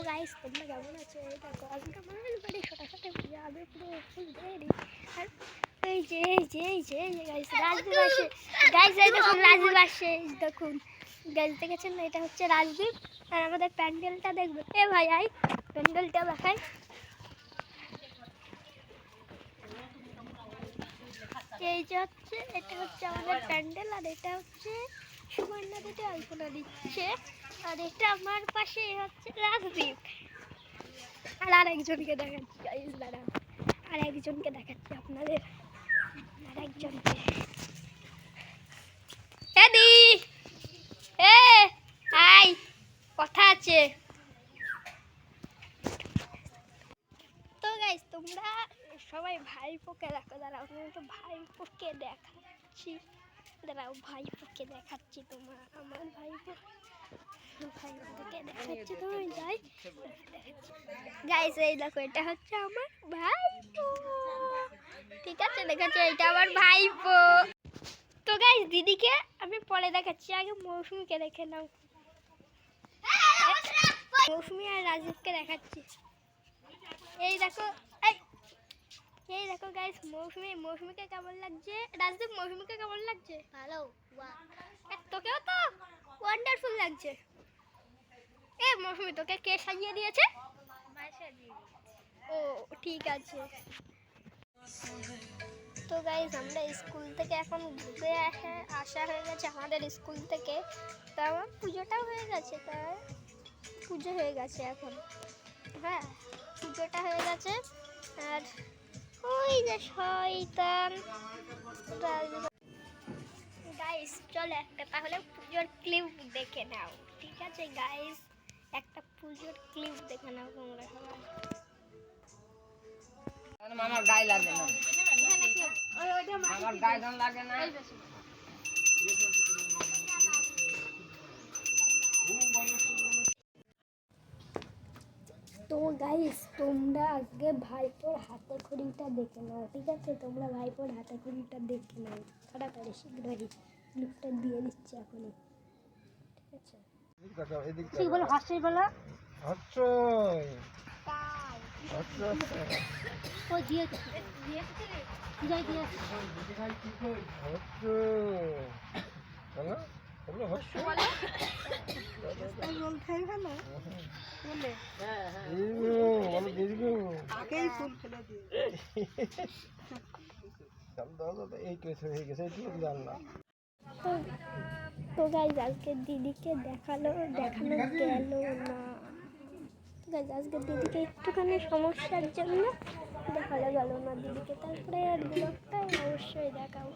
Guys তোমরা কেমন আছো? এই দেখো আজকে আমাদের বাড়ি ছোটখাটো পূজা হবে, পুরো ফুল রেডি। আর এই যে গাইস রাজদীপ আসে। গাইস এই দেখুন রাজদীপ আসে, দেখুন গাইস দেখেছেন না, এটা হচ্ছে রাজদীপ। আর আমাদের প্যান্ডেলটা দেখবে। এ ভাই আই প্যান্ডেলটা দেখাই। এই যে হচ্ছে, এটা হচ্ছে আমাদের প্যান্ডেল, আর এটা হচ্ছে সুবর্ণা দিতে আলপনা দিচ্ছে। আর এটা আমার পাশে হচ্ছে রাজদীপ। আর আরেকজনকে দেখাচ্ছি গাইস, দাঁড়াও আরেকজনকে দেখাচ্ছি আপনাদের। আরেকজনকে এদি এ আই কথা আছে। তো গাইস তোমরা সবাই ভাইপোকে দেখো, দাঁড়াও আমি একটু ভাইপোকে দেখাচ্ছি। দাঁড়াও ভাইপোকে দেখাচ্ছি, তোমার আমার ভাইপোকে দেখাচ্ছি। তোমার যাই গাইস, এই দেখো এটা হচ্ছে আমার ভাইপো, ঠিক আছে দেখাচ্ছি, এটা আমার ভাইপো। তো গাইস দিদিকে আমি পরে দেখাচ্ছি, আগে মৌসুমীকে দেখে নাও। মৌসুমী আর রাজীবকে দেখাচ্ছি। এই দেখো এই দেখো গাইস মৌসুমীকে কেমন লাগছে? রাজদীপ মৌসুমীকে কেমন লাগছে? ভালো। তোকেও তো ওয়ান্ডারফুল লাগছে। এ মৌসুমী তোকে কে সাজিয়ে দিয়েছে? ও ঠিক আছে। তো গাইস আমরা স্কুল থেকে এখন ঘুরে আসা হয়ে গেছে আমাদের স্কুল থেকে। তা আমার পুজোটাও হয়ে গেছে, তাই পুজো হয়ে গেছে এখন। হ্যাঁ পুজোটা হয়ে গেছে। আর ওই যে শয়তান গাইস চলো একটা তাহলে পুজোর ক্লিপ দেখে নাও, ঠিক আছে গাইস? একটা পুজোর ক্লিপ দেখে নাও তোমরা সবাই। আমার গায়ে লাগে না, আমার গায়ে গান লাগে না। তো গাইস তোমরা আগে ভাইপোর হাতে খড়িটা দেখে নাও, ঠিক আছে? তোমরা ভাইপোর হাতে খড়িটা দেখে নাও তাড়াতাড়ি, শীঘ্রই ক্লিপটা দিয়ে দিচ্ছি এখনই, ঠিক আছে? কি বলো হাসি বলো হচ্ছই ও দিয়েছে যাই দিয়েছে হচ্ছই বলো বলো হচ্ছই বলো এই বল খাই ভালো বলে এই বলো দিদিগো আগেই ফুল ফেলে দিয়ে চল দাও এই কেস হয়ে গেছে কি জানলাম। তো গাইজ আজকে দিদিকে দেখানো গেল না। গাইজ আজকে দিদিকে একটুখানি সমস্যার জন্য দেখানো গেল না দিদিকে, তারপরে আর ব্লগটা অবশ্যই দেখাবো।